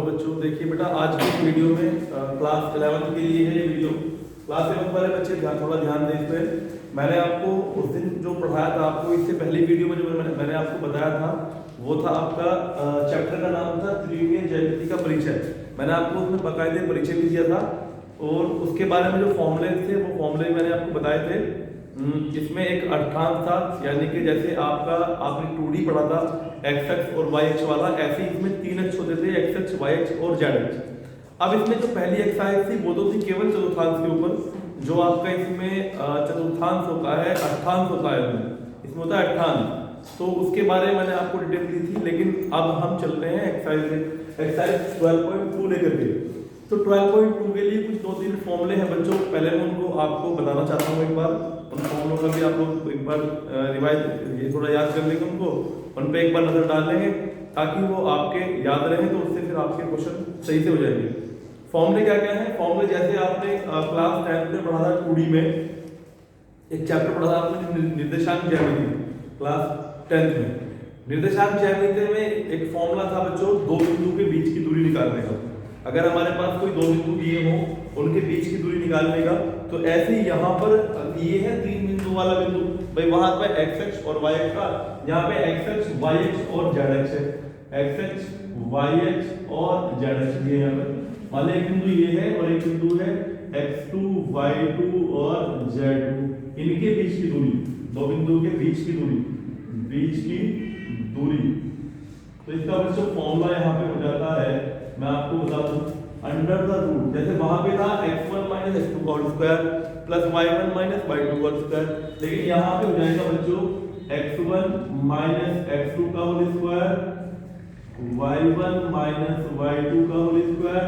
बच्चों, देखिए बेटा आज की वीडियो में क्लास 11th के लिए है ये वीडियो। क्लास 11th वाले बच्चे थोड़ा ध्यान दें इस पे। मैंने आपको उस दिन जो पढ़ाया था, आपको इससे पहली वीडियो में जो मैंने आपको बताया था वो था आपका चैप्टर का नाम था त्रिविमीय ज्यामिति का परिचय। मैंने आपको उसमें बाकायदे परिचय भी दिया था और उसके बारे में जो फॉर्मूले थे वो फॉर्मूले मैंने आपको बताए थे। इसमें एक अर्थांश था, यानी कि जैसे आपने 2D पढ़ा था एक्स एक्स और वाई एक्स वाला, ऐसे ही इसमें 3 अक्ष होते थे, एक्स एक्स वाई एक्स और जेड एक्स। अब इसमें जो पहली एक्सरसाइज थी वो तो थी केवल चतुर्थांश के ऊपर, जो आपका इसमें चतुर्थांश होता है, अर्थांश होता है, इसमें होता है अर्थांश। तो उसके बारे में मैंने आपको डिटेल दी थी, लेकिन अब हम चल रहे हैं एक्सरसाइज 12.2 लेकर के। तो 12.2 के लिए कुछ 2-3 फॉर्मूले हैं बच्चों, पहले मैं उनको आपको बताना चाहता हूँ। एक बार उन फॉर्मूलों का भी आप लोग एक बार रिवाइज ये थोड़ा याद कर लेंगे, उनको उन पे एक बार नजर डाल लेंगे ताकि वो आपके याद रहे, तो उससे फिर आपके क्वेश्चन सही से हो जाएंगे। फॉर्मूले क्या क्या है? फॉर्मूले जैसे आपने क्लास 10th में पढ़ा था 2D में, एक चैप्टर पढ़ा था आपने निर्देशांक ज्यामिति, क्लास 10th में। निर्देशांक ज्यामिति में एक फॉर्मूला था बच्चों, दो बिंदु के बीच की दूरी निकालने का। अगर हमारे पास कोई दो बिंदु दिए हों, उनके बीच की दूरी निकालने का, तो ऐसे ही यहाँ पर ये है 3 बिंदु वाला बिंदु, भाई वहां पर एक्स एक्स और वाई एक्स का, यहाँ पे एक्स एक्स वाई एक्स और जेड एक्स है, एक्स एक्स वाई एक्स और जेड एक्स ये यहाँ पे। मान लो एक बिंदु ये है और एक बिंदु है x2 y2 और z2, इनके बीच की दूरी, दो बिंदु के बीच की दूरी, तो इसका बच्चों फॉर्मूला यहाँ पे हो जाता है, मैं आपको बता दूं, अंडर द रूट, जैसे वहां पे था x1 - x2 का whole square plus y1 - y2 का होल स्क्वायर, लेकिन यहाँ पे हो जाएगा बच्चों x1 - x2 का होल स्क्वायर, y1 - y2 का होल स्क्वायर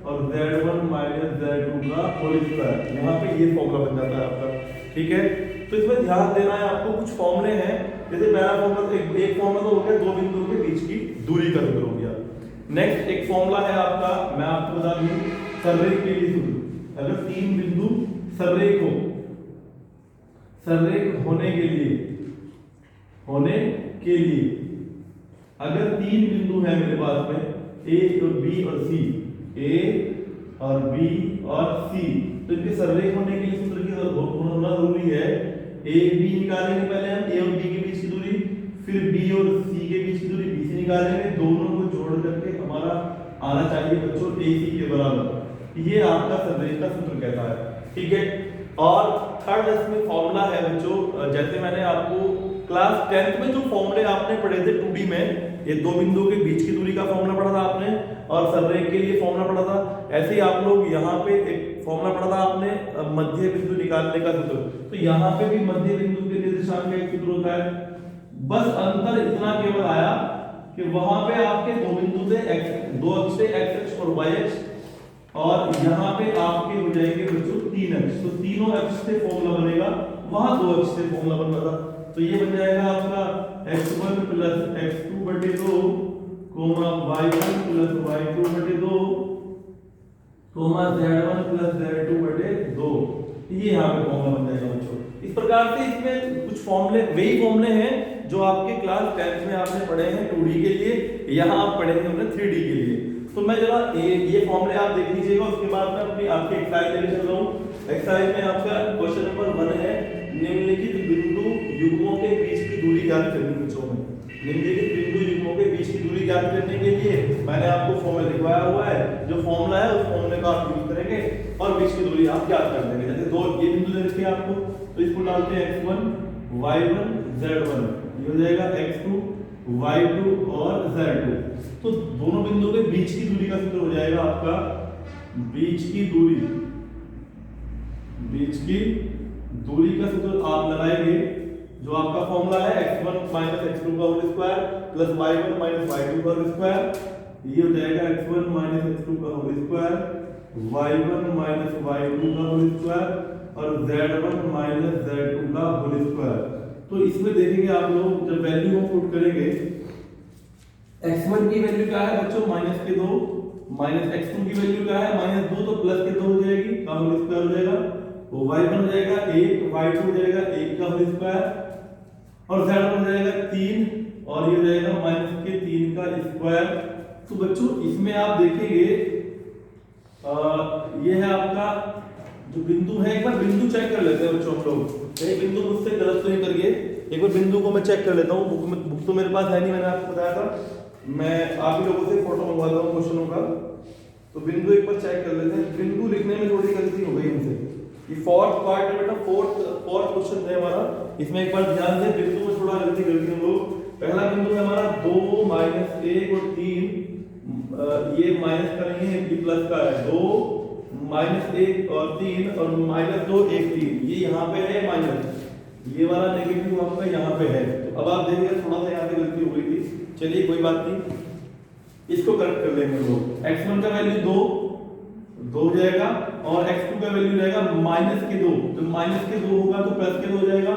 और z1 - z2 का होल स्क्वायर। यहाँ पे ये फॉर्मूला बन जाता है आपका, ठीक है। तो इसमें ध्यान देना है आपको, कुछ फॉर्मूले हैं, जैसे पहला फॉर्मूला एक फॉर्मूला तो हो गया दो बिंदुओं के बीच की दूरी का सूत्र हो गया। नेक्स्ट एक फॉर्मूला है आपका, मैं आपको बता दूं, सररेख के लिए सूत्र। अगर 3 बिंदु सररेख हो, सररेख होने के लिए अगर 3 बिंदु है मेरे पास में ए और बी और सी, ए और बी और सी, तो इनके सररेख होने के लिए सूत्र की होना जरूरी है। ए बी निकालेंगे पहले हम, ए और बी के बीच की दूरी, फिर बी और सी के बीच की दूरी बी से निकालेंगे, दोनों को जोड़ करके हमारा आना चाहिए बच्चों ए सी के बराबर। ये आपका सररेख का सूत्र कहता है, ठीक है। और थर्ड इसमें फॉर्मूला है बच्चों, जैसे मैंने आपको क्लास 10th में जो फॉर्मूले आपने पढ़े थे 2D में, ये दो बिंदुओं के बीच की दूरी का फॉर्मूला पढ़ा था आपने और सररेख के लिए फॉर्मूला पढ़ा था, ऐसे ही आप लोग यहाँ पे एक फॉर्मूला पढ़ा था आपने मध्य बिंदु निकालने का सूत्र। तो यहाँ पे भी मध्य बिंदु के निर्देशांक का एक सूत्र होता है, बस अंतर इतना केवल आया कि वहां पे आपके दो बिंदु थे, दो अक्ष थे एक्स अक्ष और वाई अक्ष, और यहाँ पे आपके हो जाएंगे बच्चों 3 अक्ष। तो तीनों अक्ष से फॉर्मूला बनेगा, वहां दो अक्ष से फॉर्मूला बन रहा था, तो ये बन जाएगा आपका x1 + x2/2 y1 + y2/2 z1 + z2/2, ये यहाँ पे फॉर्मूला बन जाएगा बच्चों। इस प्रकार से इसमें कुछ फॉर्मूले, वही फॉर्मूले हैं जो आपके क्लास 10th में आपने पढ़े हैं 2D के लिए, यहाँ आप पढ़ेंगे हमने 3D के लिए। तो मैं जरा ये फॉर्मूले आप देख लीजिएगा, उसके बाद मैं अपनी आपकी एक्सरसाइज लेके चल रहा हूँ। एक्सरसाइज में आपका क्वेश्चन नंबर 1 है, निम्नलिखित बिंदु युग्मों के बीच की दूरी ज्ञात करनी बच्चों में। निम्नलिखित बिंदु युग्मों के बीच की दूरी ज्ञात करने के लिए मैंने आपको फॉर्मूला लिखवाया हुआ है, जो फॉर्मूला है उस फॉर्मूले का आप यूज करेंगे और बीच की दूरी आप ज्ञात कर देंगे। जैसे दो ये बिंदु दे रखे हैं आपको, तो इसको डालते हैं x1 y1 z1, ये हो जाएगा x2 y2 और z2। तो दोनों बिंदुओं के बीच की दूरी का सूत्र हो जाएगा आपका, बीच की दूरी का सूत्र आप लगाएंगे, जो आपका फॉर्मूला है x1 - x2 का whole square plus y1 - y2 का होल स्क्वायर, ये हो जाएगा x1 - x2 का होल स्क्वायर, y1 - y2 का होल स्क्वायर और z1 - z2 का होल स्क्वायर। तो इसमें देखेंगे आप लोग, जब वैल्यू हम पुट करेंगे, x1 की वैल्यू क्या है बच्चों -2, x2 की वैल्यू क्या है -2, तो प्लस के 2 हो जाएगी, का होल स्क्वायर हो जाएगा, तो y1 हो जाएगा 1, y2 हो जाएगा 1 का होल स्क्वायर और z1 हो जाएगा 3 और ये हो जाएगा -3 का स्क्वायर तो बच्चों इसमें आप देखेंगे ये है आपका जो बिंदु है। एक बार बिंदु चेक कर लेते हैं बच्चों हम लोग, कहीं बिंदु मुझसे गलत तो नहीं करिए। एक बार बिंदु को मैं चेक कर लेता हूँ। बुक तो मेरे पास है नहीं, मैंने आपको बताया था। मैं आप ही लोगों से फोटो मंगवाता हूँ क्वेश्चनों का। तो बिंदु एक बार चेक कर लेते हैं। बिंदु लिखने में थोड़ी गलती हो गई हमसे। ये फोर्थ पार्ट है बेटा, फोर्थ क्वेश्चन है हमारा। इसमें एक बार ध्यान से बिंदु में थोड़ा गलती कर दी हम लोग। पहला बिंदु है हमारा 2 -1 और 3, ये माइनस का नहीं है, ये प्लस का है। 2 -1 और 3 और -2 1 3, ये यहाँ पे है माइनस, ये वाला नेगेटिव आपका यहाँ पे है। तो अब आप देखिए थोड़ा सा यहाँ पे गलती हो गई थी, चलिए कोई बात नहीं, इसको करेक्ट कर लेंगे हम लोग। x1 का वैल्यू 2 हो जाएगा और x2 का वैल्यू रहेगा -2। तो -2 होगा तो +2 हो जाएगा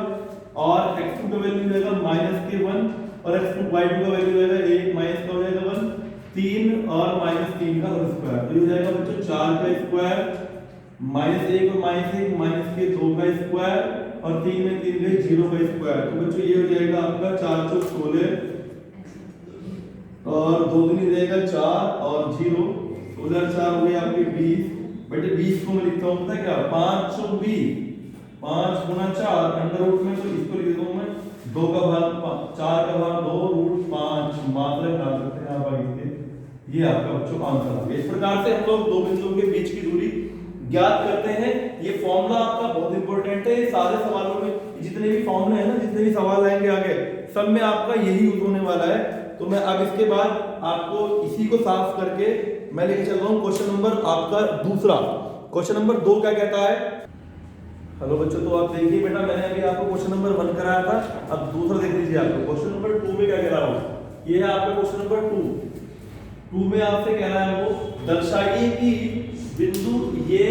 और x2 का वैल्यू रहेगा -1 और y2 का वैल्यू रहेगा 1 माइनस का हो जाएगा 1, 3 और -3 का होल स्क्वायर। तो ये हो जाएगा बच्चों 4 का स्क्वायर, -1 और -1 -2 का स्क्वायर और 3 में 3 गए 0 का स्क्वायर। तो बच्चों ये हो जाएगा आपका 4 चौक 16 और 2 दूनी रहेगा 4 और 0, 16 4 हो गए आपके 20। बेटे 20 को मैं लिखता हूँ पता क्या, 5 चौक 20, 5 गुना 4 अंडर रूट में, तो इसको लिख देता हूँ मैं 2 का भाग 4 का भाग 2 रूट 5 मात्रा निकाल सकते हैं आप आगे। ये आपका बच्चों आंसर आ गया। इस प्रकार से हम लोग दो बिंदुओं के बीच की दूरी ज्ञात करते हैं। ये फॉर्मूला आपका बहुत इंपॉर्टेंट है। सारे सवालों में जितने भी फॉर्मूले हैं ना, जितने भी सवाल आएंगे आगे, सब में आपका यही यूज होने वाला है। तो मैं अब इसके बाद आपको इसी को साफ करके मैं लेके चल रहा हूँ क्वेश्चन नंबर आपका दूसरा। क्वेश्चन नंबर 2 क्या कहता है। हेलो बच्चों, तो आप देखिए बेटा, मैंने अभी आपको क्वेश्चन नंबर 1 कराया था, अब दूसरा देख लीजिए। आपको क्वेश्चन नंबर 2 में क्या कह रहा हूँ, ये है आपका क्वेश्चन नंबर 2 में आपसे कह रहा है वो दर्शाइए कि बिंदु ये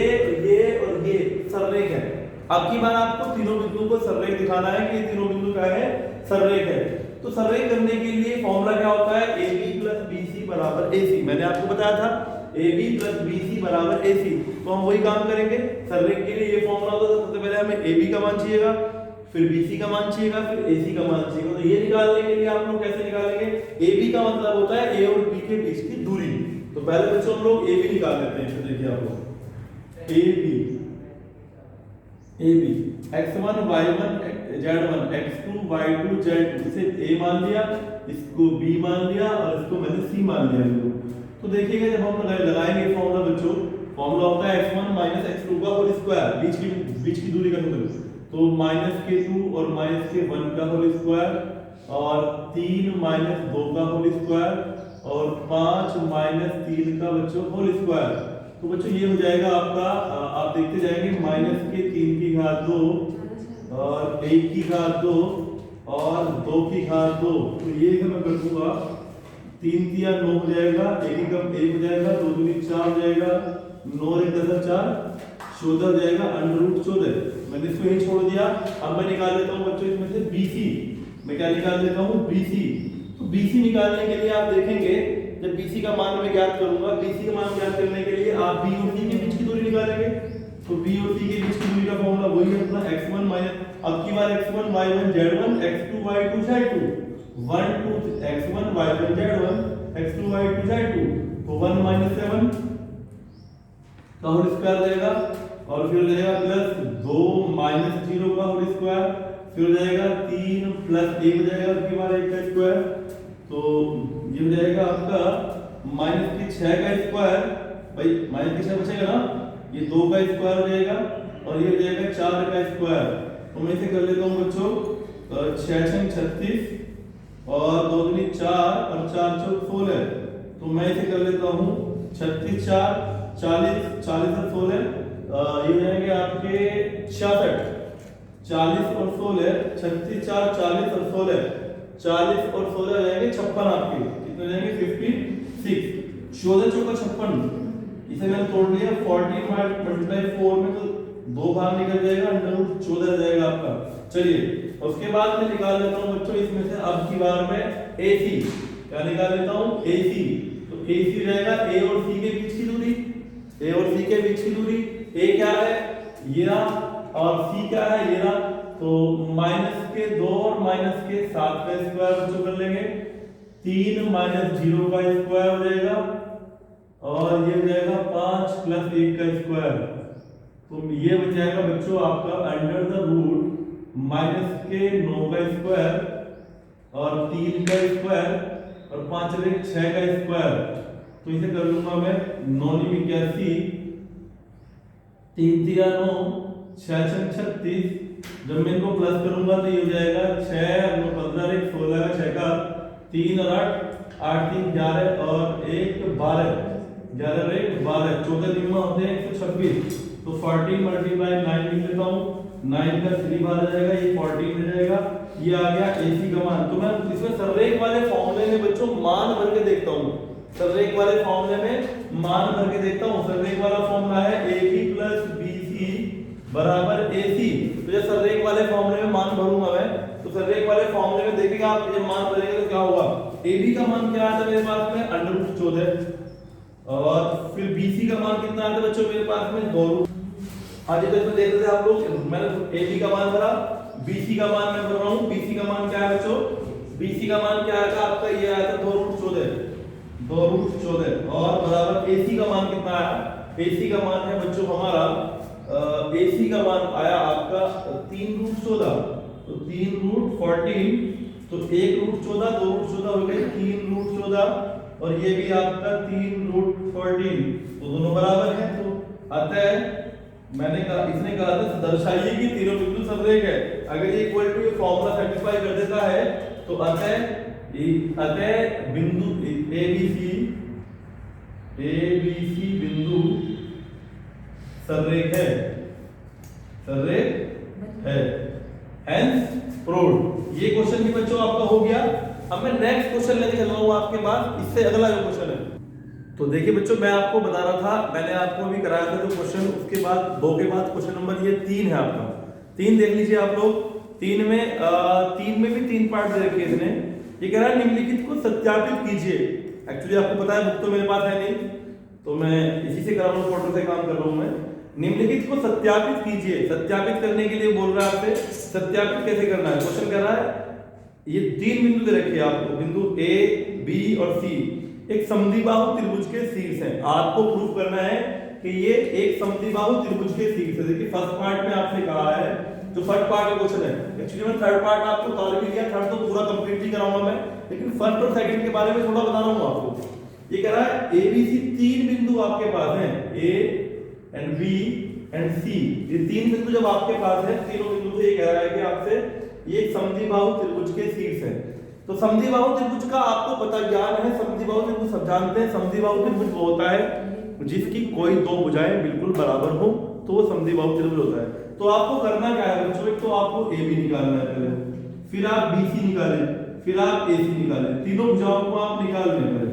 और ये सररेख है। अब की बार आपको तीनों बिंदुओं को सररेख दिखाना है कि ये तीनों बिंदु क्या है, सररेख है। तो सररेख करने के लिए फॉर्मूला क्या होता है, AB + BC = AC। मैंने आपको बताया था AB + BC = AC। तो हम वही काम करेंगे। सररेख के लिए ये फॉर्मूला होता है, सबसे पहले हमें AB का मान चाहिएगा, फिर BC का मान चाहिएगा, फिर AC का मान चाहिएगा। तो ये निकालने के लिए आप लोग कैसे निकालेंगे, AB का मतलब होता है A और B के बीच की दूरी। तो पहले बच्चों हम लोग AB निकाल लेते हैं। तो देखिए आप लोग AB x1 y1 z1 x2 y2 z2, इसे A मान लिया, इसको B मान लिया और इसको मैंने C मान लिया। तो देखिएगा जब हम लगाएंगे फॉर्मूला बच्चों, फॉर्मूला होता है x1 - x2 का होल स्क्वायर, बीच की दूरी का मतलब, तो -k2 और -k1 का होल स्क्वायर और 3 - 2 का होल स्क्वायर और 5 - 3 का बच्चों होल स्क्वायर। तो बच्चों ये हो जाएगा आपका, आप देखते जाएंगे -3 की घात 2 और 1 की घात 2 और 2 की घात 2। तो ये मैं कर दूंगा 3 तिया 9 हो जाएगा, 1 कम 1 हो जाएगा, 2 दूनी 4 हो जाएगा, 9 और 1 10 4 14 हो जाएगा, √14। मैंने इसको यही छोड़ दिया। अब मैं निकाल लेता हूँ बच्चों इसमें से BC। मैं क्या निकाल लेता हूँ, BC। तो BC निकालने के लिए आप देखेंगे, जब BC का मान मैं ज्ञात करूंगा, BC का मान ज्ञात करने के लिए आप B और C के बीच की दूरी निकालेंगे। तो B और C के बीच की दूरी का फॉर्मूला वही है अपना x1 - अब की बार x1 y1 z1 x2 y2 z2, 1 2 x1 y1 z1 x2 y2 z2, तो 1 - 7 का होल स्क्वायर रहेगा और फिर रहेगा +2 - 0 का होल स्क्वायर, फिर हो जाएगा 3 + 1 हो जाएगा उसके बाद 1 का स्क्वायर। तो ये हो जाएगा आपका -6 का स्क्वायर, भाई -6 बचेगा ना, ये 2 का स्क्वायर हो जाएगा और ये हो जाएगा 4 का स्क्वायर। तो मैं इसे कर लेता हूँ बच्चों 6 × 36 और 2 दूनी 4 और 4 चौक 16। तो मैं इसे कर लेता हूँ 36 4 40 40 और 16, ये हो जाएंगे आपके 66, 40 और 16 36 4 40 और 16, 40 और 16 हो जाएंगे 56 आपके, कितने हो जाएंगे 56, 14 चौका 56। इसे मैंने तोड़ लिया 40 × 4 में, तो 2 बाहर निकल जाएगा, √14 आ जाएगा आपका। चलिए उसके बाद मैं निकाल लेता हूँ बच्चों इसमें से, अब की बार मैं AC क्या निकाल लेता हूँ, AC। तो AC रहेगा A और C के बीच की दूरी, A और C के बीच की दूरी, A क्या है ये रहा और C क्या है ये रहा। तो -2 और -7 का स्क्वायर बच्चों कर लेंगे, 3 माइनस 0 का स्क्वायर हो जाएगा और ये हो जाएगा 5 प्लस 1 का स्क्वायर। तो ये बच जाएगा बच्चों आपका अंडर द रूट माइनस के 9 का स्क्वायर और 3 का स्क्वायर और 5 × 6 का स्क्वायर। तो इसे कर लूंगा मैं 9 × 81, 3 × 3 = 9, 6 × 6 = 36। जब मैं इनको प्लस करूंगा तो ये हो जाएगा 6 × 15 = 16 का 6 का 3 और 8 8 3 11 और 1 12 11 और 1 12 14 दिन में होते हैं 126। तो 14 × 9 लिख लेता हूँ, 9 का 3 बार आ जाएगा, ये 14 हो जाएगा। ये आ गया AC का मान। तो मैं इसमें सररेख वाले फॉर्मूले में बच्चों मान भर के देखता हूँ, सररेख वाले फॉर्मूले में मान भर के देखता हूँ। सररेख वाला फॉर्मूला है AB + BC = AC। तो जब सररेख वाले फॉर्मूले में मान भरूंगा मैं, तो सररेख वाले फॉर्मूले में देखिएगा आप, जब मान भरेंगे तो क्या होगा। AB का मान क्या आता है मेरे पास में √14 और फिर BC का मान कितना आता है बच्चों मेरे पास में 2। आज तो इसमें देख रहे थे आप लोग, मैंने AB का मान भरा, BC का मान मैं भर रहा हूँ। BC का मान क्या है बच्चों, BC का मान क्या आया था आपका, ये आया था 2√14 और बराबर AC का मान कितना आया। AC का मान है बच्चों हमारा AC का मान आया आपका 3√14, तो 3√14, तो 1√14 2√14 हो गए 3√14 और ये भी आपका 3√14, तो दोनों बराबर हैं। तो अतः मैंने कहा, इसने कहा था दर्शाइए कि तीनों बिंदु सररेख है। अगर ये इक्वल टू ये फॉर्मूला सेटिस्फाई कर देता है तो अतः बिंदु ABC बिंदु सररेख है, सररेख है। Hence proved. ये क्वेश्चन भी बच्चों आपका हो गया। अब मैं नेक्स्ट क्वेश्चन लेके चल रहा हूं आपके पास, इससे अगला जो क्वेश्चन है। तो देखिए बच्चों, मैं आपको बता रहा था, मैंने आपको अभी कराया था जो क्वेश्चन, उसके बाद 2 के बाद क्वेश्चन नंबर ये 3 है आपका। 3 देख लीजिए आप लोग। 3 में भी 3 पार्ट दे रखे इसने। ये कह रहा है निम्नलिखित को सत्यापित कीजिए। एक्चुअली आपको पता है बुक तो मेरे पास है नहीं, तो मैं इसी से कर रहा हूँ, फोटो से काम कर रहा हूँ मैं। निम्नलिखित को सत्यापित कीजिए। सत्यापित करने के लिए बोल रहा है आपसे, सत्यापित कैसे करना है। क्वेश्चन कह रहा है ये 3 बिंदु दे रखे हैं आपको, बिंदु A, B और C एक समद्विबाहु त्रिभुज के शीर्ष हैं। आपको प्रूफ करना है कि ये एक समद्विबाहु त्रिभुज के शीर्ष है। देखिए फर्स्ट पार्ट में आपसे कहा है, जो फर्स्ट पार्ट का क्वेश्चन है, एक्चुअली मैं थर्ड पार्ट आपको कर भी दिया, थर्ड तो पूरा कंप्लीट ही कराऊंगा मैं, लेकिन फर्स्ट और सेकंड के बारे में थोड़ा बता रहा हूं आपको। ये कह रहा है ABC 3 बिंदु आपके पास हैं, A and B and C। ये 3 बिंदु जब आपके पास है, तीनों बिंदु से ये कह रहा है कि आपसे ये एक समद्विबाहु त्रिभुज के शीर्ष है। तो समद्विबाहु त्रिभुज का आपको पता ज्ञान है। समद्विबाहु त्रिभुज सब जानते हैं। समद्विबाहु त्रिभुज वो होता है जिसकी कोई 2 भुजाएं बिल्कुल बराबर हो, तो वो समद्विबाहु त्रिभुज होता है। तो आपको करना क्या है बच्चों, एक तो आपको AB निकालना है पहले, फिर आप BC निकालें, फिर आप AC निकालें। तीनों भुजाओं को आप निकाल लें पहले।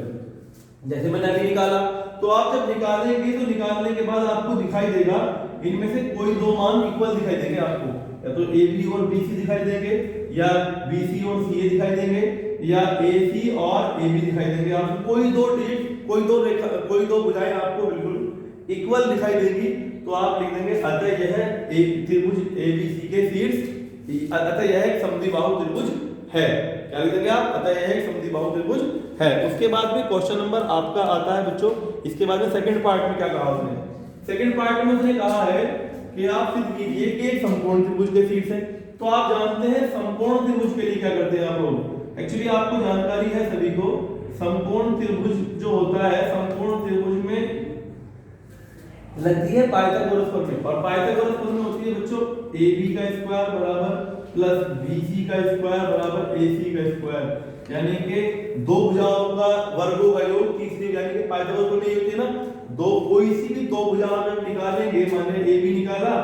जैसे मैंने अभी निकाला, तो आप जब निकालेंगे तो निकालने के बाद आपको दिखाई देगा इनमें से कोई 2 मान इक्वल दिखाई देंगे आपको, या तो AB और BC दिखाई देंगे, या BC और CA दिखाई देंगे, या AC और AB दिखाई देंगे। आपको कोई 2 डिजिट, कोई दो भुजाएं आपको बिल्कुल इक्वल दिखाई देगी। तो आप लिख देंगे अतः यह एक त्रिभुज ABC के शीर्ष, अतः यह एक समद्विबाहु त्रिभुज है। क्या लिख देंगे आप, अतः यह एक समद्विबाहु त्रिभुज है। उसके बाद में क्वेश्चन नंबर आपका आता है बच्चों, इसके बाद में सेकंड पार्ट में क्या कहा उसने। सेकंड पार्ट में उसने कहा है कि आप सिद्ध कीजिए कि एक समकोण त्रिभुज के शीर्ष है। तो आप जानते हैं समकोण त्रिभुज के लिए क्या करते हैं आप लोग, एक्चुअली आपको जानकारी है सभी को, समकोण त्रिभुज जो होता है, समकोण त्रिभुज में लगती है पाइथागोरस प्रमेय, और पाइथागोरस प्रमेय होती है बच्चों AB का स्क्वायर बराबर प्लस BC का स्क्वायर बराबर AC का स्क्वायर, यानी कि 2 भुजाओं का वर्गों का योग, तीसरी यानी कि पाइथागोरस प्रमेय होती है ना, कोई सी भी 2 भुजाओं में निकालेंगे, माने AB निकाला,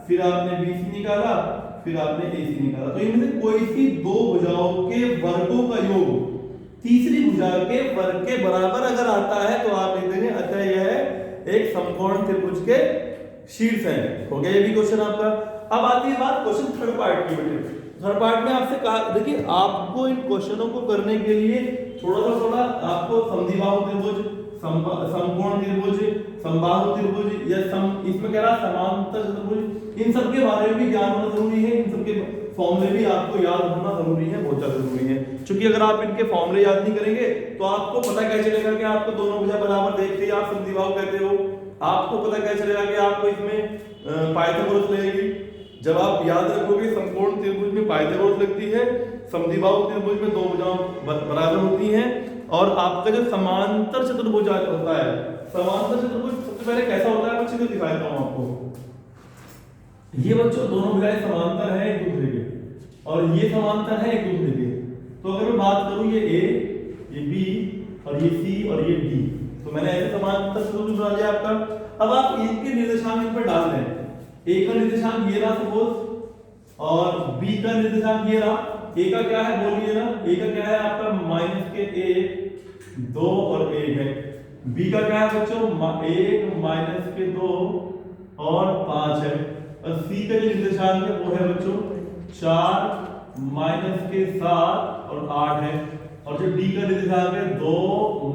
फिर आपने BC निकाला, फिर आपने AC निकाला, तो इनमें से कोई सी 2 भुजाओं के वर्गों का योग तीसरी भुजा के वर्ग के बराबर अगर आता है तो आप लिख देंगे अतः यह एक समकोण त्रिभुज के शीर्ष है। हो गया ये भी क्वेश्चन आपका। अब आती है बात क्वेश्चन थर्ड पार्ट की। बेटे थर्ड पार्ट में आपसे कहा, देखिए आपको इन क्वेश्चनों को करने के लिए थोड़ा आपको समद्विबाहु त्रिभुज, समकोण त्रिभुज, समबाहु त्रिभुज या इसमें कह रहा समांतर त्रिभुज, इन सब के बारे में भी ज्ञान होना जरूरी है। इन सब के फॉर्मूले भी आपको याद होना जरूरी है, बहुत ज्यादा जरूरी है। क्योंकि अगर आप इनके फॉर्मूले याद नहीं करेंगे तो आपको पता कैसे चलेगा कि आपको दोनों भुजा बराबर देखते ही आप समद्विबाहु कहते हो, आपको पता कैसे चलेगा कि आपको इसमें पाइथागोरस लगेगी। जब आप याद रखोगे समकोण त्रिभुज में पाइथागोरस लगती है, समद्विबाहु त्रिभुज में दो भुजाएं बराबर होती हैं, और आपका जो समांतर चतुर्भुज होता है, समांतर चतुर्भुज सबसे पहले कैसा होता है बच्चे को दिखाता हूं आपको। ये बच्चों दोनों भुजाएं समांतर हैं एक दूसरे के, और ये समांतर है एक दूसरे के। तो अगर मैं बात करूं ये A, ये B और ये C और ये D, तो मैंने ऐसे समांतर चतुर्भुज बना लिया आपका। अब आप इनके निर्देशांक इन पर डाल दें। A का निर्देशांक ये रहा सपोज, और B का निर्देशांक ये रहा। A का क्या है बोलिए ना, A का क्या है आपका -1, 2 और 1 है। B का क्या है बच्चों 1, -2 और 5 है। और C का जो निर्देशांक है वो है बच्चों 4, -7 और 8 है। और जो D का निर्देशांक है 2,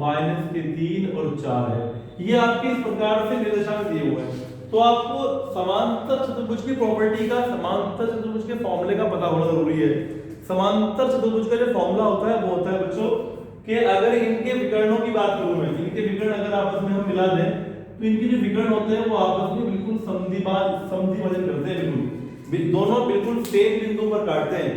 -3 और 4 है। ये आपके इस प्रकार से निर्देशांक दिए हुए हैं। तो आपको समांतर चतुर्भुज की प्रॉपर्टी का, समांतर चतुर्भुज के फॉर्मूले का पता होना जरूरी है। समांतर चतुर्भुज का जो फॉर्मूला होता है वो होता है बच्चों कि अगर इनके विकर्णों की बात करूं मैं, इनके विकर्ण अगर आपस में हम मिला दें तो इनके जो विकर्ण होते हैं वो आपस में बिल्कुल समद्विभाजन करते हैं, बिल्कुल दोनों बिल्कुल सेम बिंदु पर काटते हैं।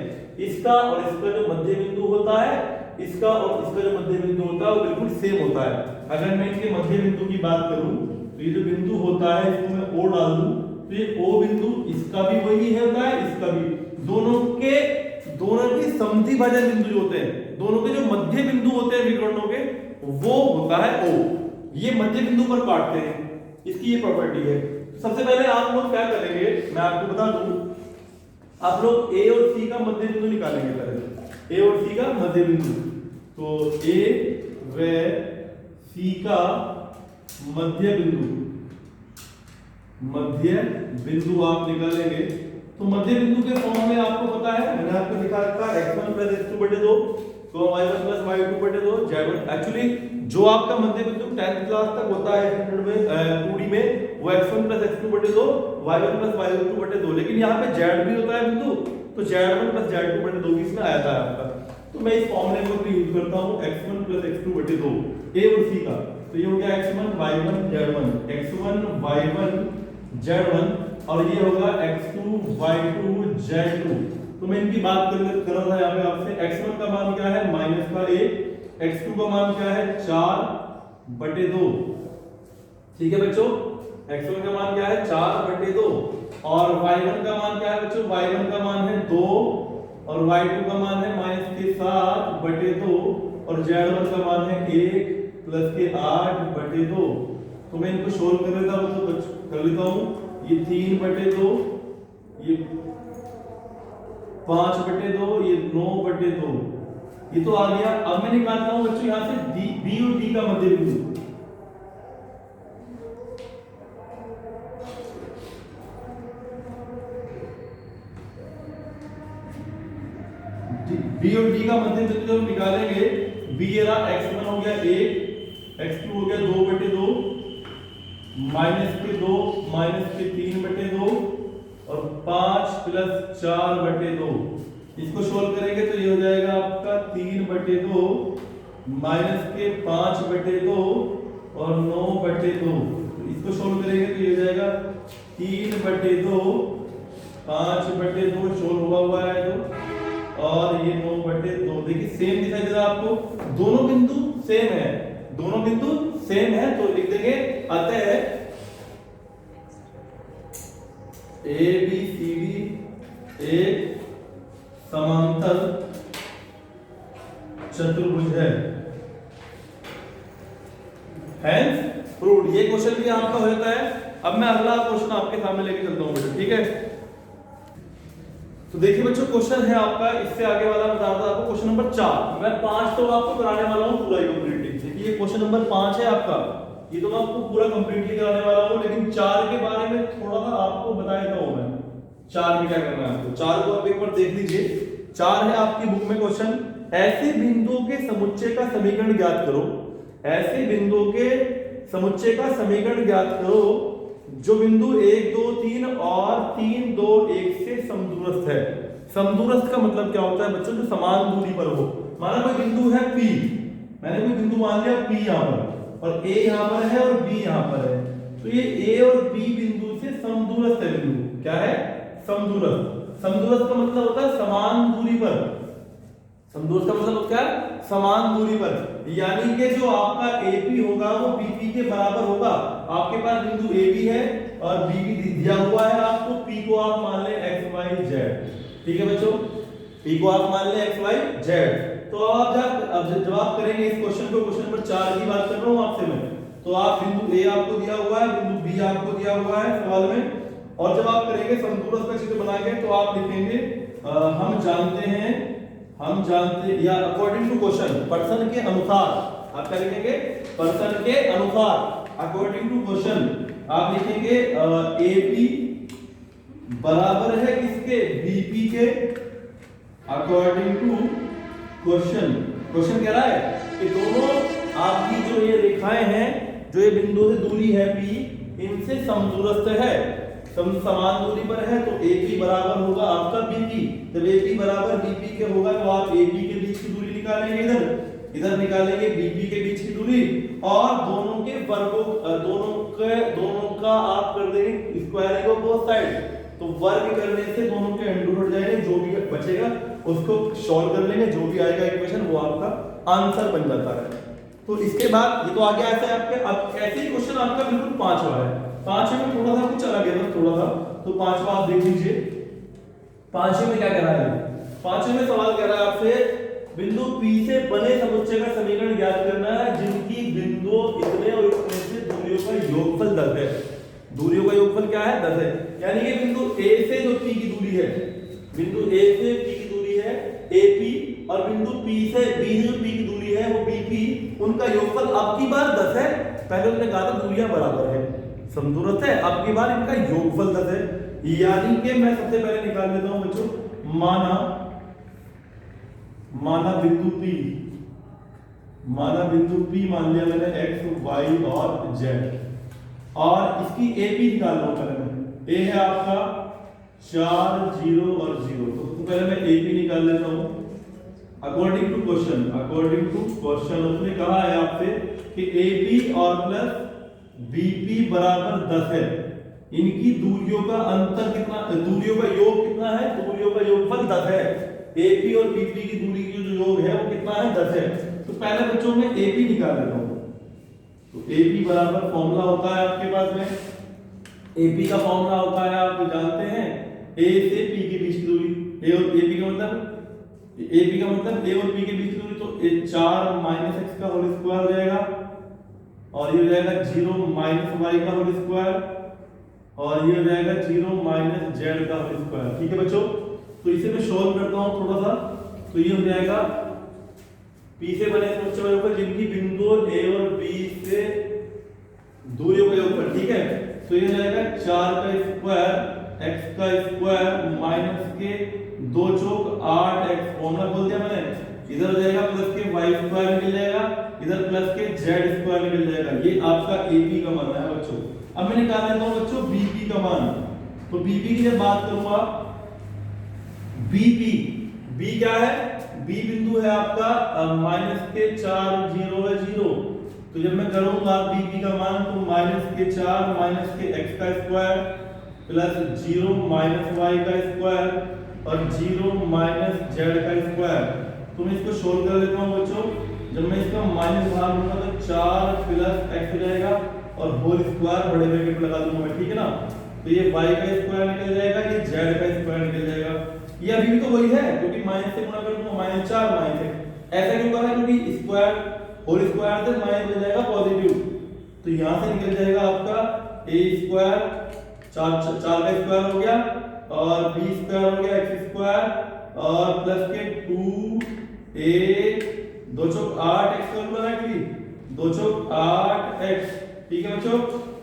इसका और इसका जो मध्य बिंदु होता है, इसका और इसका जो मध्य बिंदु होता है वो बिल्कुल सेम होता है। अगर मैं इनके मध्य बिंदु की बात करूं तो ये जो बिंदु होता है इसको मैं O डाल दूं तो ये O बिंदु इसका भी वही है होता है, इसका भी, दोनों के समद्विभाजन बिंदु जो होते हैं, दोनों के जो मध्य बिंदु होते हैं विकर्णों के, वो होता है O। ये मध्य बिंदु पर काटते हैं, इसकी ये प्रॉपर्टी है। सबसे पहले आप लोग क्या करेंगे मैं आपको बता दूं, आप लोग A और C का मध्य बिंदु निकालेंगे पहले, A और C का मध्य बिंदु। तो A व C का मध्य बिंदु आप निकालेंगे। तो मध्य बिंदु के फॉर्म में आपको पता है, मैंने आपको लिखा रखा है x1 + x2/2 तो y1 + y2/2 z1। एक्चुअली जो आपका मध्य बिंदु 10th क्लास तक होता है स्टैंडर्ड में 2D में, वो x1 + x2/2 y1 + y2/2, लेकिन यहाँ पे z भी होता है बिंदु, तो z1 + z2/2 इसमें आया था आपका। तो मैं इस फॉर्मूले को यूज करता हूँ x1 + x2/2 A और C का। तो ये हो गया x1 y1 z1, x1 y1 z1, और ये होगा x2 y2 z2। तो मैं इनकी बात कर रहा था यहाँ पे आपसे। x1 का मान क्या है -1, x2 का मान क्या है 4/2। ठीक है बच्चों, x1 का मान क्या है 4/2, और y1 का मान क्या है बच्चों, y1 का मान है 2 और y2 का मान है -7/2, और z1 का मान है 1 + 8/2। तो मैं इनको सोल्व कर लेता हूं, तो कर लेता हूं, ये 3/2, ये 5/2, ये 9/2, ये तो आ गया। अब मैं निकालता हूं बच्चों यहां से B और D का मध्य बिंदु। B और D का मध्य बिंदु जब निकालेंगे, B ये रहा x1 हो गया 1, x2 हो गया 2/2, -2 -3/2 और 5 + 4/2। इसको सोल्व करेंगे तो ये हो जाएगा आपका 3/2 -5/2 और 9/2। तो इसको सोल्व करेंगे तो ये हो जाएगा 3/2 5/2 सोल्व हुआ है जो, और ये 9/2। देखिए सेम दिखाई दे रहा है आपको, दोनों बिंदु सेम है, दोनों बिंदु सेम है। तो लिख देंगे अतः ABCD एक समांतर चतुर्भुज है। Hence proved। ये क्वेश्चन भी आपका हो जाता है। अब मैं अगला क्वेश्चन आपके सामने लेके चलता हूं बेटा, ठीक है। तो देखिए बच्चों क्वेश्चन है आपका, इससे आगे वाला बता रहा था आपको क्वेश्चन नंबर 4। मैं 5 तो आपको कराने वाला हूं पूरा कंप्लीटली। देखिए ये क्वेश्चन नंबर 5 है आपका, ये तो मैं आपको पूरा कंप्लीटली कराने वाला हूं, लेकिन 4 के बारे में थोड़ा सा आपको बता देता हूं मैं। 4 में क्या करना है आपको, 4 को आप एक बार देख लीजिए। 4 है आपकी बुक में क्वेश्चन, ऐसे बिंदुओं के समुच्चय का समीकरण ज्ञात करो। ऐसे बिंदुओं के समुच्चय का समीकरण ज्ञात करो जो बिंदु 1 2 3 और 3 2 1 से समदूरस्थ है। समदूरस्थ का मतलब क्या होता है बच्चों, जो समान दूरी पर हो। माना कोई बिंदु है P, मैंने कोई बिंदु मान लिया P यहाँ पर, और A यहाँ पर है और B यहाँ पर है, तो ये A और B बिंदु से समदूरस्थ है। बिंदु क्या है? समदूरस्थ। समदूरस्थ का मतलब होता है समान दूरी पर। समदूरस्थ का मतलब क्या है? समान दूरी पर, यानी कि जो आपका AP होगा वो BP के बराबर होगा। आपके पास बिंदु AB है और BB दिया हुआ है आपको, P को आप मान ले XYZ, ठीक है बच्चों, P को आप मान ले XYZ। तो आप जब आप करेंगे इस क्वेश्चन को, क्वेश्चन नंबर 4 की बात कर रहा हूं आपसे मैं, तो आप बिंदु A आपको दिया हुआ है, बिंदु B आपको दिया हुआ है सवाल में, और जब आप करेंगे समदूरस्थ का चित्र बनाएंगे तो आप लिखेंगे हम जानते या अकॉर्डिंग टू क्वेश्चन, पर्सन के अनुसार, आप क्या लिखेंगे? पर्सन के अनुसार, अकॉर्डिंग टू क्वेश्चन आप लिखेंगे AP बराबर है किसके? BP के, अकॉर्डिंग टू क्वेश्चन। क्वेश्चन कह रहा है कि दोनों आपकी जो ये रेखाएं हैं, जो ये बिंदु से दूरी है P, इनसे समदूरस्थ है, समान दूरी पर है, तो AP बराबर होगा आपका BP। जब AP बराबर BP के होगा तो आप AB के बीच की दूरी निकालेंगे, इधर निकालेंगे BP के बीच की दूरी, और दोनों के वर्गों दोनों का आप कर देंगे स्क्वायरिंग ऑफ बोथ साइड, तो वर्ग करने से दोनों के अंडर हट जाएंगे, जो भी बचेगा उसको सॉल्व कर लेंगे, जो भी आएगा इक्वेशन वो आपका आंसर बन जाता है। तो इसके बाद ये तो आ गया ऐसे आपके। अब ऐसे ही क्वेश्चन आपका बिल्कुल 5वां है। 5वें में थोड़ा सा कुछ अलग है, बस थोड़ा सा, तो 5वां आप देख लीजिए। 5वें में क्या कह रहा है? 5वें में सवाल कह रहा है आपसे बिंदु P से बने समुच्चय का समीकरण ज्ञात करना है जिनकी बिंदु इतने और इतने से दूरियों का योगफल 10 है। दूरियों का योगफल क्या है? 10 है। यानी कि बिंदु A से जो P की दूरी है, बिंदु A से P की दूरी है AP, और बिंदु P से B जो P की दूरी है वो BP, उनका योगफल अब की बार 10 है। पहले उसने कहा था दूरियां बराबर है, समदूरस्थ है, अब की बार इनका योगफल 10 है। यानी कि मैं सबसे पहले निकाल लेता हूं बच्चों, माना बिंदु P मान लिया मैंने x, y और z, और इसकी AP निकाल रहा हूं पहले मैं। A है आपका 4, 0 और 0, तो पहले मैं AP निकाल लेता हूं अकॉर्डिंग टू क्वेश्चन। उसने कहा है आपसे कि AP और प्लस BP बराबर 10 है। इनकी दूरियों का अंतर कितना, दूरियों का योग कितना है? दूरियों का योगफल 10 है। AP और BP की दूरी की जो योग है वो कितना है? 10 है। तो पहले बच्चों में AP निकाल लेता हूं। तो AP बराबर फॉर्मूला होता है आपके पास में, AP का फॉर्मूला होता है, आप जानते हैं, A से P के बीच की दूरी, A और AP का मतलब A और P के बीच की दूरी, तो 4 - x का होल स्क्वायर हो जाएगा, और ये हो जाएगा 0 - y का होल स्क्वायर, और ये हो जाएगा 0 - z का होल स्क्वायर। ठीक है बच्चों, तो इसे मैं सॉल्व करता हूं थोड़ा सा। तो ये हो जाएगा P से बने समुच्चय पर जिनकी बिंदु A और B से दूरियों का योगफल, ठीक है, तो ये हो जाएगा 4 का स्क्वायर x का स्क्वायर माइनस के 2 चौक 8x, फॉर्मूला बोल दिया मैंने, इधर हो जाएगा प्लस के y स्क्वायर निकल जाएगा, इधर प्लस के z स्क्वायर निकल जाएगा। ये आपका AP का मान है बच्चों। अब मैं निकाल लेता हूं बच्चों BP का मान। तो BP की जब बात करूंगा, B क्या है? B बिंदु है आपका माइनस के 4, 0 है 0, तो जब मैं करूंगा BP का मान, तो माइनस के 4 माइनस के x का स्क्वायर प्लस 0 माइनस y का स्क्वायर और 0 माइनस z का स्क्वायर। तो मैं इसको सोल्व कर लेता हूं बच्चों। जब मैं इसका माइनस बाहर लूंगा तो 4 प्लस x हो जाएगा, और होल स्क्वायर बड़े ब्रैकेट लगा दूंगा मैं, ठीक है ना। तो ये y का स्क्वायर निकल जाएगा, ये z का स्क्वायर निकल जाएगा। ये अभी भी तो वही है, क्योंकि माइनस से गुणा करूंगा -4 -1। ऐसा क्यों कर रहा है? क्योंकि स्क्वायर होल स्क्वायर से माइनस हो जाएगा पॉजिटिव, तो यहां से निकल जाएगा आपका a स्क्वायर, 4 का स्क्वायर हो गया, और b स्क्वायर हो गया, x स्क्वायर, और प्लस के 2a 2 चौक 8x कर लो एक्चुअली, 2 चौक 8x, ठीक है बच्चों,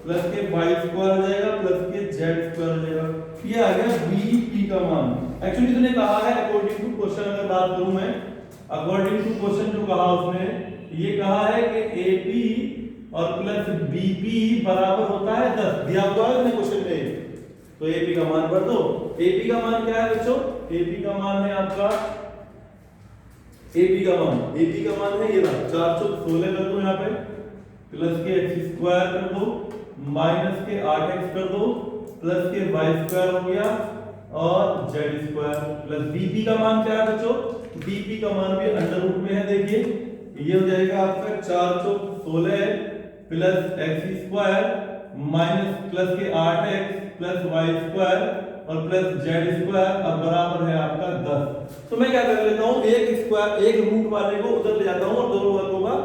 प्लस के y स्क्वायर हो जाएगा, प्लस के z स्क्वायर हो जाएगा। ये आ गया BP का मान। एक्चुअली इसने कहा है अकॉर्डिंग टू क्वेश्चन, अगर बात करूं मैं, अकॉर्डिंग टू क्वेश्चन जो कहा उसने, ये कहा है कि AP और प्लस BP बराबर होता है 10, दिया हुआ है क्वेश्चन में। तो एपी का मान भर दो। एपी का मान क्या है बच्चों? एपी का मान है आपका, एपी का मान है ये रहा 4 चौक 16 कर दो यहाँ पे, प्लस के एक्स स्क्वायर कर दो, माइनस के 8x कर दो, प्लस के वाई स्क्वायर हो गया और जेड स्क्वायर, प्लस बीपी का मान क्या है बच्चों? बीपी का मान भी अंडर रूट में है। देखिए ये हो जाएगा आपका 4 चौक 16 plus X square minus plus के 8x प्लस वाई स्क्वायर और प्लस जेड स्क्वायर और बराबर है आपका 10। तो मैं क्या कर लेता हूँ, एक रूट वाले को उधर ले जाता हूँ और दोनों वर्गों का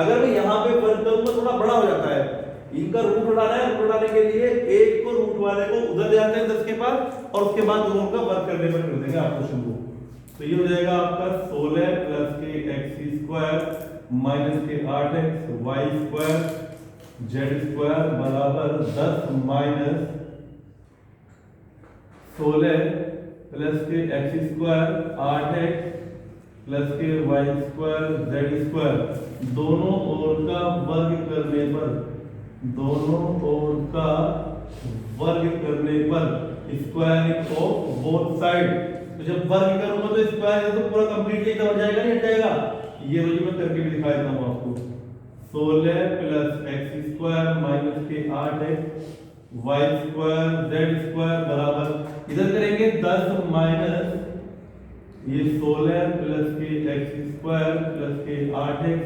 अगर मैं यहाँ पे वर्ग करूँ तो थोड़ा बड़ा हो जाता है, इनका रूट उठाना है, रूट उठाने के लिए एक को रूट वाले को उधर ले जाते हैं 10 के पास और उसके बाद दोनों का वर्ग करने पर कर देंगे आपको शुरू। तो ये हो जाएगा आपका 16 प्लस के एक्स स्क्वायर माइनस के 8x Y square Z square बराबर 10 माइनस 16 प्लस के एक्स स्क्वायर 8x प्लस के वाई स्क्वायर जेड स्क्वायर, दोनों ओर का वर्ग करने पर, दोनों ओर का वर्ग करने पर स्क्वायर ऑफ बोथ साइड। तो जब वर्ग करूंगा तो स्क्वायर तो पूरा कंप्लीटली कवर जाएगा, नहीं हट जाएगा। ये रोज मैं करके भी दिखा देता हूं आपको। 16 प्लस एक्स स्क्वायर माइनस के 8x Y square Z square बराबर इधर करेंगे 10 माइनस ये 16 प्लस के एक्स स्क्वायर प्लस के 8x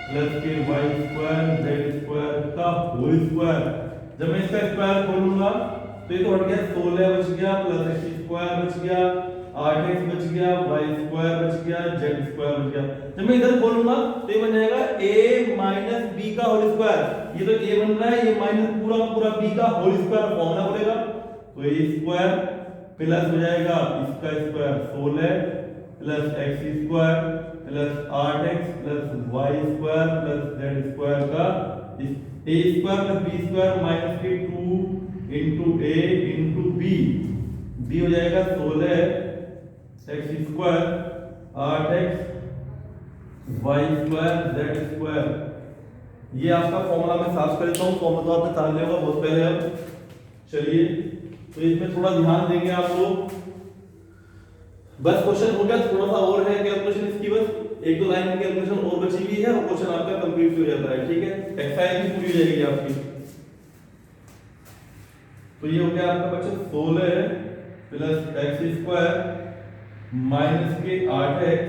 प्लस के वाई स्क्वायर जेड स्क्वायर का होल स्क्वायर। जब मैं इसका स्क्वायर खोलूंगा तो ये तो हट गया, 16 बच गया प्लस एक्स स्क्वायर बच गया 8x बच गया वाई स्क्वायर बच गया जेड स्क्वायर बच गया। जब मैं इधर खोलूंगा तो ये बन जाएगा a माइनस बी का होल स्क्वायर। ये तो a बन रहा है, ये माइनस पूरा पूरा b का होल स्क्वायर फॉर्मूला बनेगा। तो ये स्क्वायर प्लस हो जाएगा इसका square 16 plus X square plus 8x plus Y square plus Z square का a square plus b square minus के 2 इंटू a इंटू b हो जाएगा 16 X square 8x Y square Z square. ये आपका formula मैं साफ कर देता हूँ, फॉर्मूला तो आपने जान लिया होगा बहुत पहले। अब चलिए तो इसमें थोड़ा ध्यान देंगे आप लोग। बस क्वेश्चन हो गया, थोड़ा सा और है कैलकुलेशन इसकी, बस एक दो लाइन की कैलकुलेशन और बची हुई है और क्वेश्चन आपका कंप्लीट हो जाता है। ठीक है, एक्सरसाइज भी पूरी हो जाएगी आपकी। तो ये हो गया आपका बच्चों 16 प्लस एक्स स्क्वायर माइनस के 8x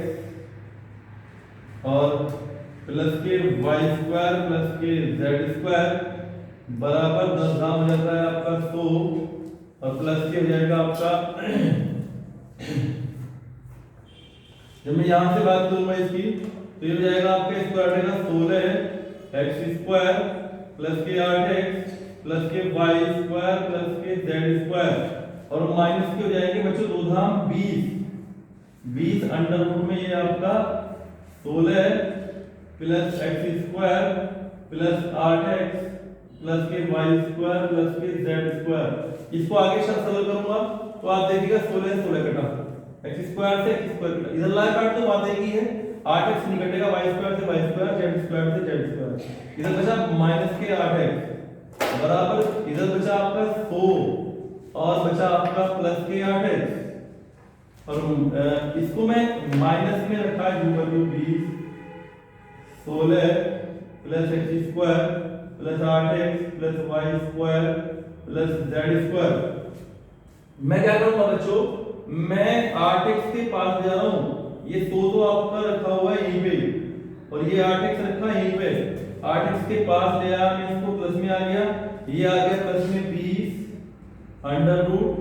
और प्लस के वाई स्क्वायर प्लस के जेड स्क्वायर बराबर 10 दाम हो जाता है आपका 100 और प्लस के हो जाएगा आपका जब मैं यहां से बात करूंगा इसकी तो ये हो जाएगा आपका स्क्वायर रहेगा 16 एक्स स्क्वायर प्लस के 8x प्लस के वाई स्क्वायर प्लस के जेड स्क्वायर और माइनस के हो जाएंगे बच्चों 2 धाम 20 अंडर रूट में ये आपका 16 plus X square plus 8x plus के वाई स्क्वायर प्लस के जेड स्क्वायर। इसको आगे सरल करूंगा तो आप देखिएगा 16 16 कटा, एक्स स्क्वायर से एक्स स्क्वायर कटा, इधर लाए काट तो बात एक ही है, 8x नहीं कटेगा वाई स्क्वायर से वाई स्क्वायर जेड स्क्वायर से जेड स्क्वायर। इधर बचा माइनस के 8x बराबर इधर बचा आपका 100 और बचा आपका प्लस के 8x और इसको मैं माइनस में रखा है जो value 20 16 plus X square plus 8x plus Y square plus Z square. मैं क्या करूंगा बच्चों, मैं 8x के पास जा रहा हूं, ये 100 तो आपका रखा हुआ है यहीं पे और ये 8x रखा है यहीं पे, 8x के पास ले आया मैं इसको प्लस में आ गया, ये आ गया प्लस में 20 under root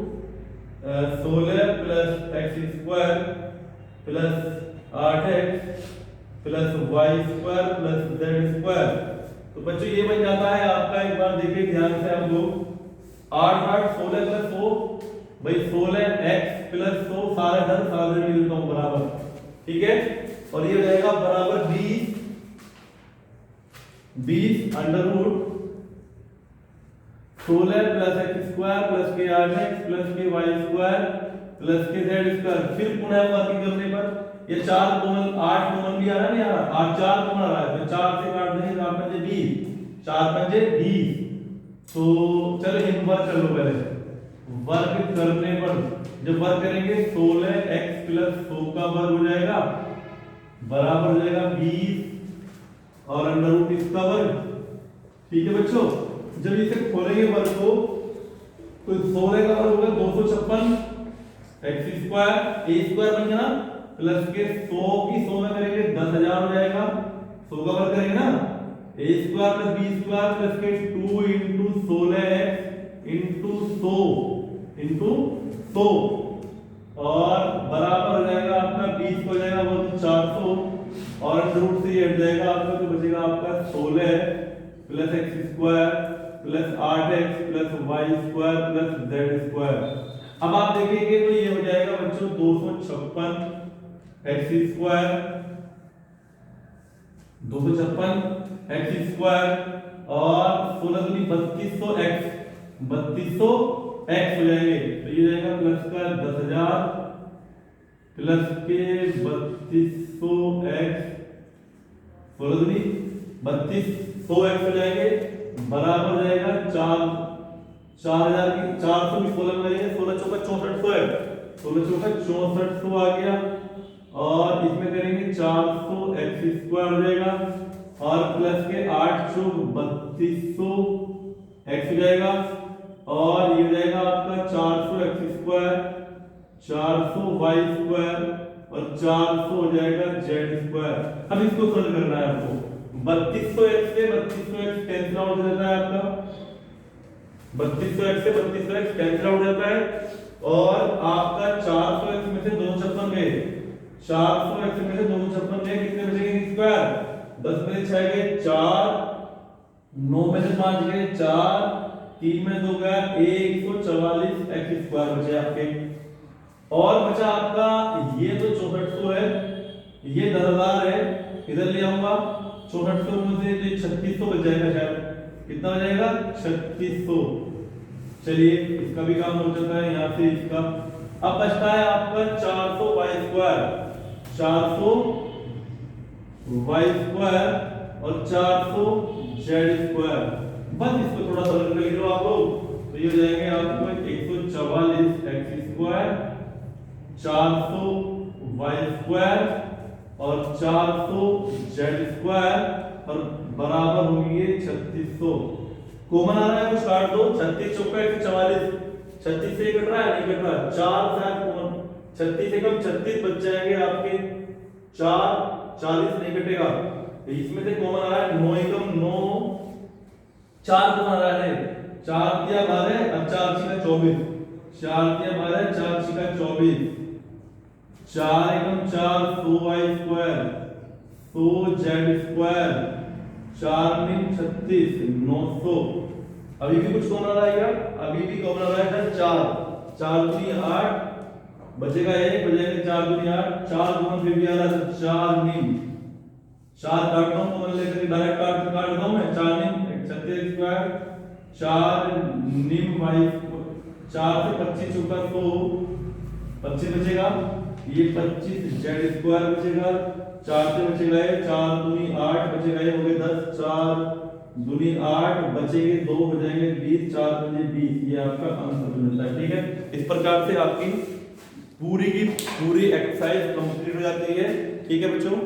16 plus X square plus 8x plus Y square plus Z square. तो बच्चों ये बन जाता है आपका, एक बार देखिए ध्यान से आप लोग, 8 8 16 प्लस 100 भाई 16 x प्लस 100 सारे धन सारे में लिखता हूं बराबर, ठीक है, और ये रहेगा बराबर 20 under root 16 plus X square plus के 8x प्लस के वाई स्क्वायर प्लस के जेड स्क्वायर। फिर पुनः वर्ग करने पर ये 4 कॉमन 8 कॉमन भी आ रहा है, नहीं आ रहा, 8 4 कॉमन आ रहा है तो 4 से काट देंगे 4 पंजे 20 4 पंजे 20। तो चलो इन बार कर लो पहले, वर्ग करने पर जब वर्ग करेंगे 16x प्लस 100 का वर्ग हो जाएगा बराबर हो जाएगा 20 और अंडर रूट इसका वर्ग। ठीक है बच्चों, जब इसे खोलेंगे वर्ग को तो 16 का वर्ग होगा 256 x स्क्वायर ए स्क्वायर बन गया प्लस के 100 की 100 में करेंगे 10,000 हो जाएगा 100 का वर्ग करेंगे ना A square plus B square plus के 2 इंटू 16x इंटू 100 और बराबर हो जाएगा आपका 20 हो जाएगा वो 400 और अंडर रूट से ये हट जाएगा आपका तो बचेगा आपका 16 plus x square plus 8x plus y square plus z square. अब आप देखेंगे तो ये हो जाएगा बच्चों 256 x स्क्वायर 256 x स्क्वायर और 16 दूनी 3200 x हो जाएंगे तो ये जाएगा प्लस का 10,000 प्लस के 3200 x 16 दूनी 3200 x हो जाएंगे बराबर हो जाएगा 4000 की 400 भी 16 में जाएंगे 16 चौका 6400 है 16 चौका 6400 आ गया और इसमें करेंगे 400 x स्क्वायर हो जाएगा और प्लस के 8 चौक 3200 x हो जाएगा और ये हो जाएगा आपका 400 x स्क्वायर 400 y स्क्वायर और 400 हो जाएगा z स्क्वायर। अब इसको सोल्व करना है आपको 3200 x से 3200 x कैंसिल आउट हो जाता है आपका 3200 x से 3200 x कैंसिल आउट हो जाता है और आपका 400 x में से 256 गए 400 x में से 256 गए कितने बचेंगे स्क्वायर 10 में से 6 गए 4 9 में से 5 गए 4 3 में 2 गया 144 x स्क्वायर बचे आपके और बचा आपका ये तो 6400 है ये 10,000 है इधर ले आऊंगा 6400 में से 3600 बच जाएगा शायद कितना हो जाएगा 3600। चलिए इसका भी काम हो जाता है यहाँ से इसका। अब बचता है आपका 400 y स्क्वायर 400 y स्क्वायर और 400 z स्क्वायर बस इसको थोड़ा सरल कर लो आप लोग तो ये हो जाएंगे आपको 144 x स्क्वायर 400 y स्क्वायर और 400 z स्क्वायर और बराबर होंगे 3600। कॉमन आ रहा है कुछ काट दो 36 चौका 144 36 से कट रहा है नहीं कट रहा 4 शायद कॉमन 36 से कम 36 बच जाएंगे आपके 4 40 नहीं कटेगा इसमें से कॉमन आ रहा है 9 एकम 9 4 कॉमन आ रहा है 4 दिया 12 अब 4 छिका 24 4 दिया 12 4 छिका 24 4 एकम 4 100 y स्क्वायर 100 z स्क्वायर 4 नीम 36 900। अभी भी कुछ कॉमन आ रहा है क्या अभी भी कॉमन आ रहा है 4 4 दूनी 8 बचेगा 1 बचेगा 4 दूनी 8 4 दूनी फिर भी आ रहा है 4 नीम 4 काटता हूं कॉमन लेकर डायरेक्ट काट दूं मैं 4 नीम 36 स्क्वायर 4 नीम y 4 से 25 चौका 100 25 बचेगा ये 25 z स्क्वायर बचेगा 4 से बचेगा 4 दूनी 8 बचेगा ये हो गए 10 4 दूनी 8 बचेंगे 2 हो जाएंगे 20 4 दूनी 20 ये आपका आंसर मिलता है। ठीक है इस प्रकार से आपकी पूरी की पूरी एक्सरसाइज कंप्लीट हो जाती है। ठीक है बच्चों।